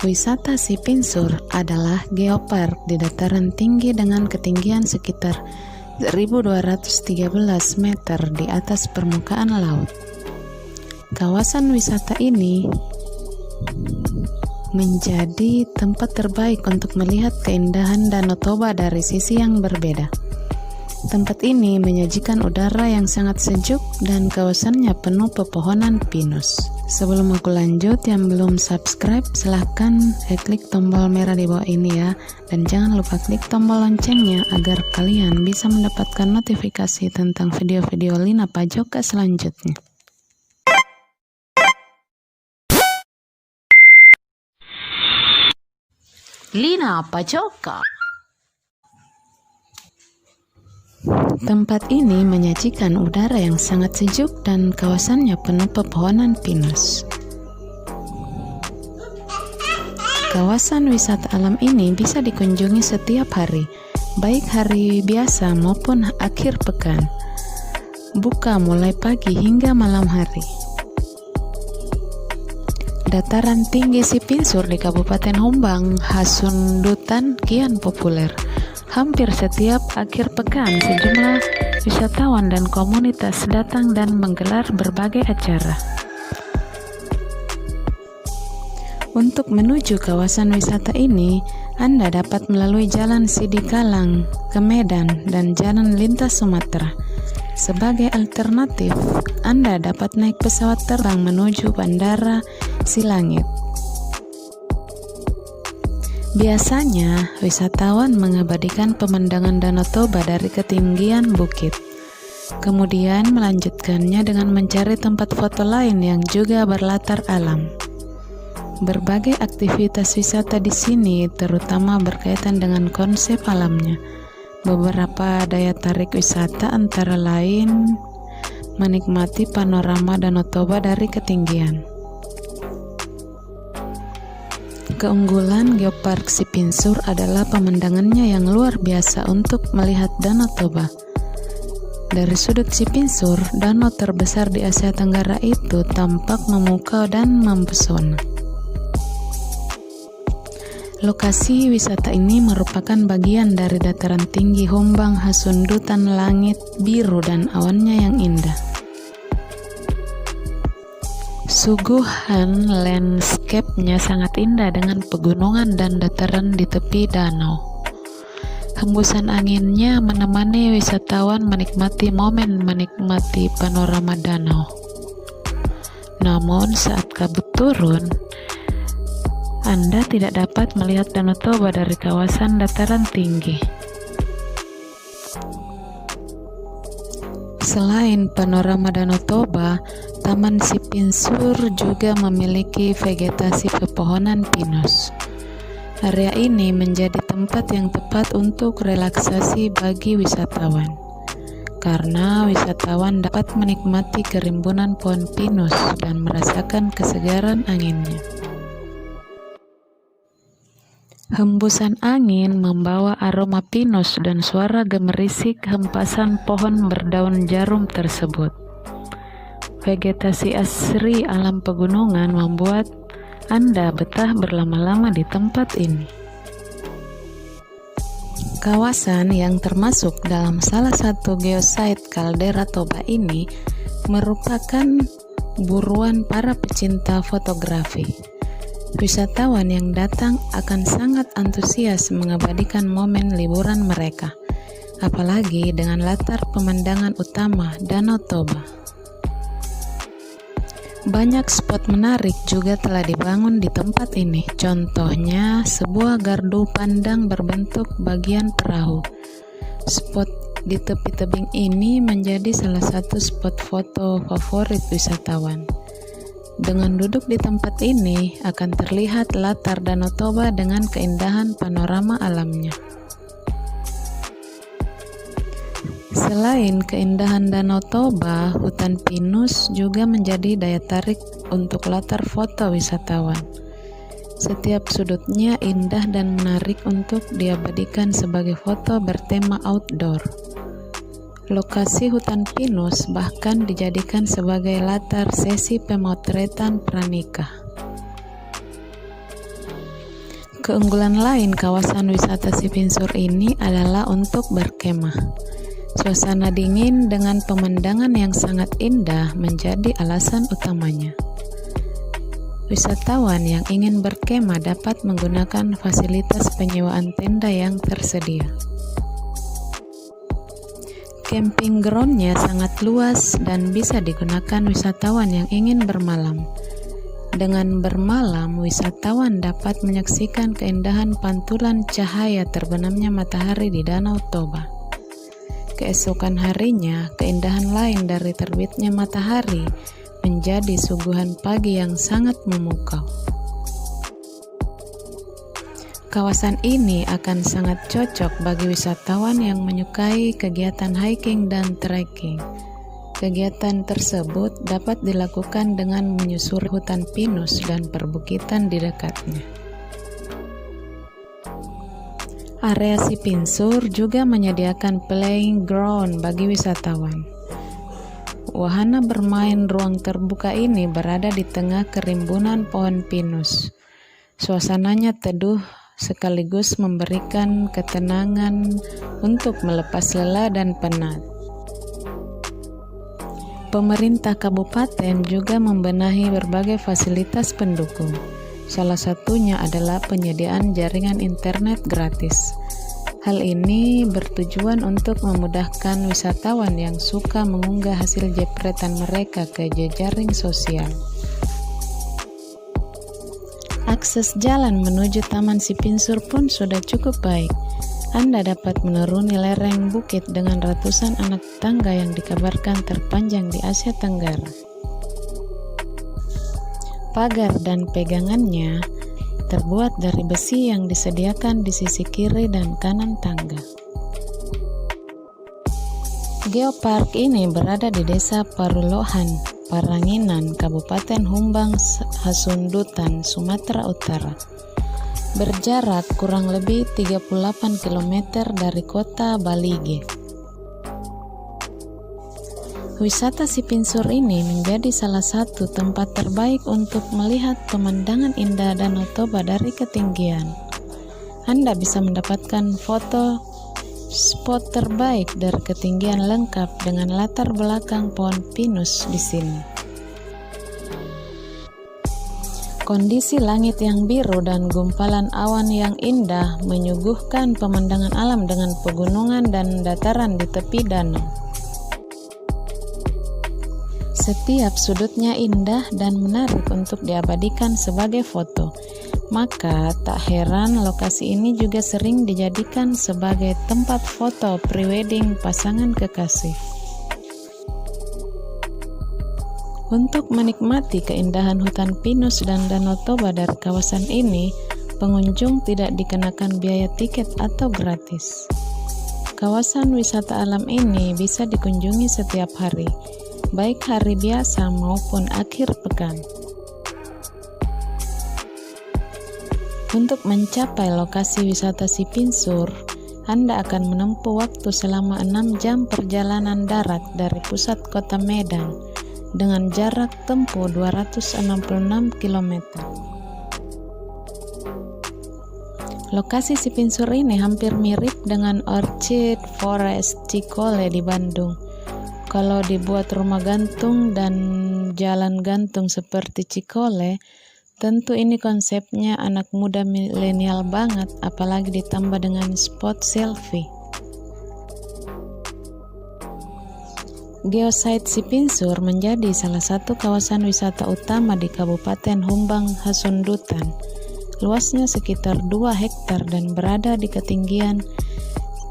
Wisata Sipinsur adalah geopark di dataran tinggi dengan ketinggian sekitar 1.213 meter di atas permukaan laut. Kawasan wisata ini menjadi tempat terbaik untuk melihat keindahan Danau Toba dari sisi yang berbeda. Tempat ini menyajikan udara yang sangat sejuk dan kawasannya penuh pepohonan pinus. Sebelum aku lanjut, yang belum subscribe silahkan klik tombol merah di bawah ini ya. Dan jangan lupa klik tombol loncengnya agar kalian bisa mendapatkan notifikasi tentang video-video Lina Pajoka selanjutnya. Lina Pajoka. Tempat ini menyajikan udara yang sangat sejuk dan kawasannya penuh pepohonan pinus. Kawasan wisata alam ini bisa dikunjungi setiap hari, baik hari biasa maupun akhir pekan. Buka mulai pagi hingga malam hari. Dataran tinggi Sipinsur di Kabupaten Hombang, Hasundutan kian populer. Hampir setiap akhir pekan, sejumlah wisatawan dan komunitas datang dan menggelar berbagai acara. Untuk menuju kawasan wisata ini, Anda dapat melalui Jalan Sidikalang ke Medan dan Jalan Lintas Sumatera. Sebagai alternatif, Anda dapat naik pesawat terbang menuju Bandara Silangit. Biasanya, wisatawan mengabadikan pemandangan Danau Toba dari ketinggian bukit. Kemudian melanjutkannya dengan mencari tempat foto lain yang juga berlatar alam. Berbagai aktivitas wisata di sini terutama berkaitan dengan konsep alamnya. Beberapa daya tarik wisata antara lain menikmati panorama Danau Toba dari ketinggian. Keunggulan Geopark Sipinsur adalah pemandangannya yang luar biasa untuk melihat Danau Toba. Dari sudut Sipinsur, danau terbesar di Asia Tenggara itu tampak memukau dan mempesona. Lokasi wisata ini merupakan bagian dari dataran tinggi Hombang Hasundutan, langit biru dan awannya yang indah. Suguhan landscape-nya sangat indah dengan pegunungan dan dataran di tepi danau. Hembusan anginnya menemani wisatawan menikmati menikmati panorama danau. Namun saat kabut turun, Anda tidak dapat melihat Danau Toba dari kawasan dataran tinggi. Selain panorama Danau Toba, Taman Sipinsur juga memiliki vegetasi pepohonan pinus. Area ini menjadi tempat yang tepat untuk relaksasi bagi wisatawan, karena wisatawan dapat menikmati kerimbunan pohon pinus dan merasakan kesegaran anginnya. Hembusan angin membawa aroma pinus dan suara gemerisik hempasan pohon berdaun jarum tersebut. Vegetasi asri alam pegunungan membuat Anda betah berlama-lama di tempat ini. Kawasan yang termasuk dalam salah satu geosite kaldera Toba ini merupakan buruan para pecinta fotografi. Wisatawan yang datang akan sangat antusias mengabadikan momen liburan mereka, apalagi dengan latar pemandangan utama Danau Toba. Banyak spot menarik juga telah dibangun di tempat ini. Contohnya, sebuah gardu pandang berbentuk bagian perahu. Spot di tepi tebing ini menjadi salah satu spot foto favorit wisatawan. Dengan duduk di tempat ini akan terlihat latar Danau Toba dengan keindahan panorama alamnya. Selain keindahan Danau Toba, hutan pinus juga menjadi daya tarik untuk latar foto wisatawan. Setiap sudutnya indah dan menarik untuk diabadikan sebagai foto bertema outdoor. Lokasi hutan pinus bahkan dijadikan sebagai latar sesi pemotretan pranikah. Keunggulan lain kawasan wisata Sipinsur ini adalah untuk berkemah. Suasana dingin dengan pemandangan yang sangat indah menjadi alasan utamanya. Wisatawan yang ingin berkemah dapat menggunakan fasilitas penyewaan tenda yang tersedia. Camping ground-nya sangat luas dan bisa digunakan wisatawan yang ingin bermalam. Dengan bermalam, wisatawan dapat menyaksikan keindahan pantulan cahaya terbenamnya matahari di Danau Toba. Keesokan harinya, keindahan lain dari terbitnya matahari menjadi suguhan pagi yang sangat memukau. Kawasan ini akan sangat cocok bagi wisatawan yang menyukai kegiatan hiking dan trekking. Kegiatan tersebut dapat dilakukan dengan menyusuri hutan pinus dan perbukitan di dekatnya. Area Sipinsur juga menyediakan playing ground bagi wisatawan. Wahana bermain ruang terbuka ini berada di tengah kerimbunan pohon pinus. Suasananya teduh sekaligus memberikan ketenangan untuk melepas lelah dan penat. Pemerintah kabupaten juga membenahi berbagai fasilitas pendukung. Salah satunya adalah penyediaan jaringan internet gratis. Hal ini bertujuan untuk memudahkan wisatawan yang suka mengunggah hasil jepretan mereka ke jejaring sosial. Akses jalan menuju Taman Sipinsur pun sudah cukup baik. Anda dapat menuruni lereng bukit dengan ratusan anak tangga yang dikabarkan terpanjang di Asia Tenggara. Pagar dan pegangannya terbuat dari besi yang disediakan di sisi kiri dan kanan tangga. Geopark ini berada di Desa Parulohan, Paranginan, Kabupaten Humbang Hasundutan, Sumatera Utara. Berjarak kurang lebih 38 km dari kota Balige. Wisata Sipinsur ini menjadi salah satu tempat terbaik untuk melihat pemandangan indah Danau Toba dari ketinggian. Anda bisa mendapatkan foto spot terbaik dari ketinggian lengkap dengan latar belakang pohon pinus di sini. Kondisi langit yang biru dan gumpalan awan yang indah menyuguhkan pemandangan alam dengan pegunungan dan dataran di tepi danau. Setiap sudutnya indah dan menarik untuk diabadikan sebagai foto. Maka tak heran lokasi ini juga sering dijadikan sebagai tempat foto prewedding pasangan kekasih. Untuk menikmati keindahan hutan pinus dan Danau Toba dari kawasan ini, pengunjung tidak dikenakan biaya tiket atau gratis. Kawasan wisata alam ini bisa dikunjungi setiap hari, baik hari biasa maupun akhir pekan. Untuk mencapai lokasi wisata Sipinsur, Anda akan menempuh waktu selama 6 jam perjalanan darat dari pusat kota Medan, dengan jarak tempuh 266 km. Lokasi Sipinsur ini hampir mirip dengan Orchid Forest Cikole di Bandung. Kalau dibuat rumah gantung dan jalan gantung seperti Cikole, tentu ini konsepnya anak muda milenial banget, apalagi ditambah dengan spot selfie. Geosite Sipinsur menjadi salah satu kawasan wisata utama di Kabupaten Humbang Hasundutan. Luasnya sekitar 2 hektar dan berada di ketinggian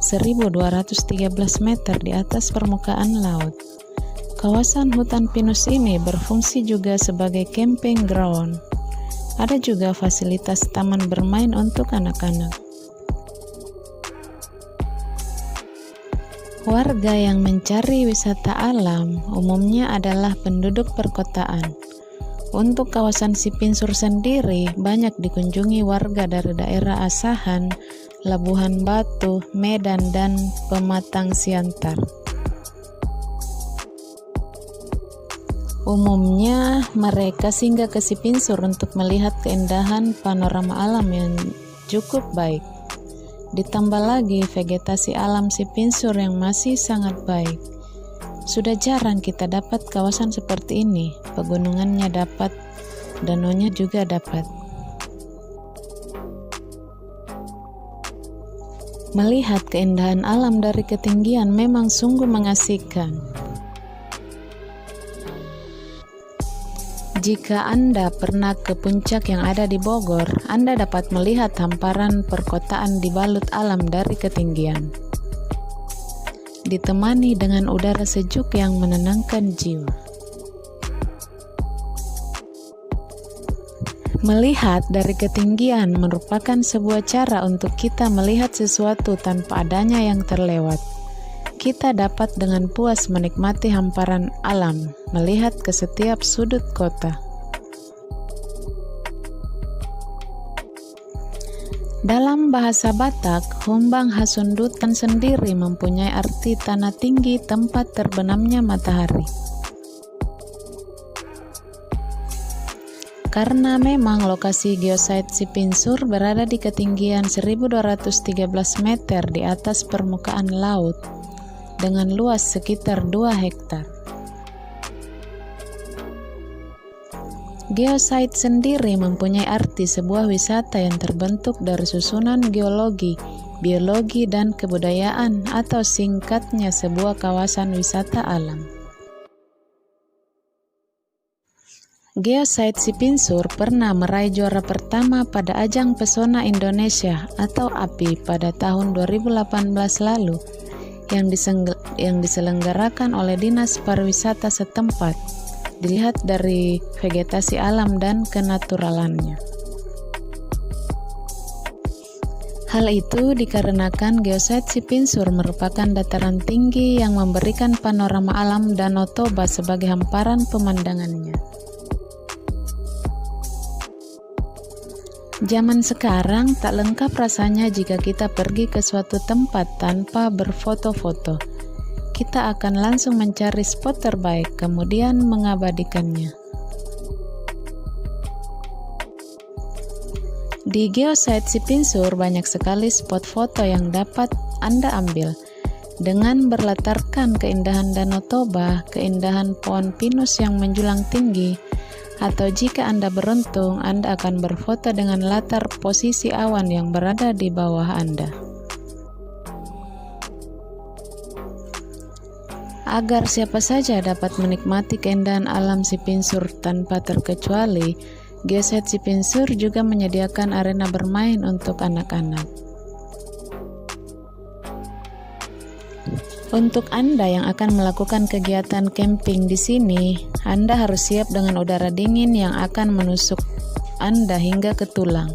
1213 meter di atas permukaan laut. Kawasan hutan pinus ini berfungsi juga sebagai camping ground. Ada juga fasilitas taman bermain untuk anak-anak. Warga yang mencari wisata alam umumnya adalah penduduk perkotaan. Untuk kawasan Sipinsur sendiri banyak dikunjungi warga dari daerah Asahan, Labuhan Batu, Medan, dan Pematang Siantar. Umumnya mereka singgah ke Sipinsur untuk melihat keindahan panorama alam yang cukup baik. Ditambah lagi vegetasi alam Sipinsur yang masih sangat baik. Sudah jarang kita dapat kawasan seperti ini. Pegunungannya dapat, danaunya juga dapat. Melihat keindahan alam dari ketinggian memang sungguh mengasihkan. Jika Anda pernah ke puncak yang ada di Bogor, Anda dapat melihat hamparan perkotaan dibalut alam dari ketinggian, ditemani dengan udara sejuk yang menenangkan jiwa. Melihat dari ketinggian merupakan sebuah cara untuk kita melihat sesuatu tanpa adanya yang terlewat. Kita dapat dengan puas menikmati hamparan alam, melihat ke setiap sudut kota. Dalam bahasa Batak, Humbang Hasundutan sendiri mempunyai arti tanah tinggi tempat terbenamnya matahari. Karena memang lokasi geosite Sipinsur berada di ketinggian 1213 meter di atas permukaan laut, dengan luas sekitar 2 hektar. Geosite sendiri mempunyai arti sebuah wisata yang terbentuk dari susunan geologi, biologi, dan kebudayaan, atau singkatnya sebuah kawasan wisata alam. Geosite Sipinsur pernah meraih juara pertama pada Ajang Pesona Indonesia atau API pada tahun 2018 lalu, yang diselenggarakan oleh Dinas Pariwisata setempat. Dilihat dari vegetasi alam dan kenaturalannya. Hal itu dikarenakan geosite Sipinsur merupakan dataran tinggi yang memberikan panorama alam Danau Toba sebagai hamparan pemandangannya. Zaman sekarang tak lengkap rasanya jika kita pergi ke suatu tempat tanpa berfoto-foto. Kita akan langsung mencari spot terbaik, kemudian mengabadikannya. Di geosite Sipinsur banyak sekali spot foto yang dapat Anda ambil. Dengan berlatarkan keindahan Danau Toba, keindahan pohon pinus yang menjulang tinggi, atau jika Anda beruntung, Anda akan berfoto dengan latar posisi awan yang berada di bawah Anda. Agar siapa saja dapat menikmati keindahan alam Sipinsur tanpa terkecuali, geosite Sipinsur juga menyediakan arena bermain untuk anak-anak. Untuk Anda yang akan melakukan kegiatan camping di sini, Anda harus siap dengan udara dingin yang akan menusuk Anda hingga ke tulang.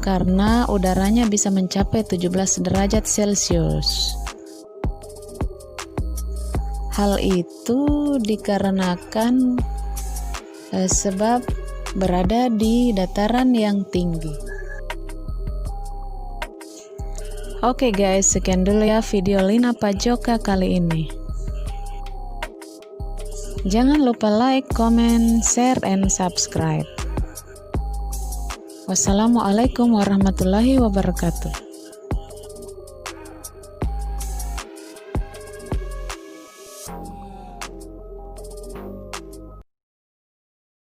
Karena udaranya bisa mencapai 17 derajat Celcius. Hal itu dikarenakan sebab berada di dataran yang tinggi. Oke guys, sekian dulu ya video Lina Pajoka kali ini. Jangan lupa like, comment, share, and subscribe. Wassalamualaikum warahmatullahi wabarakatuh.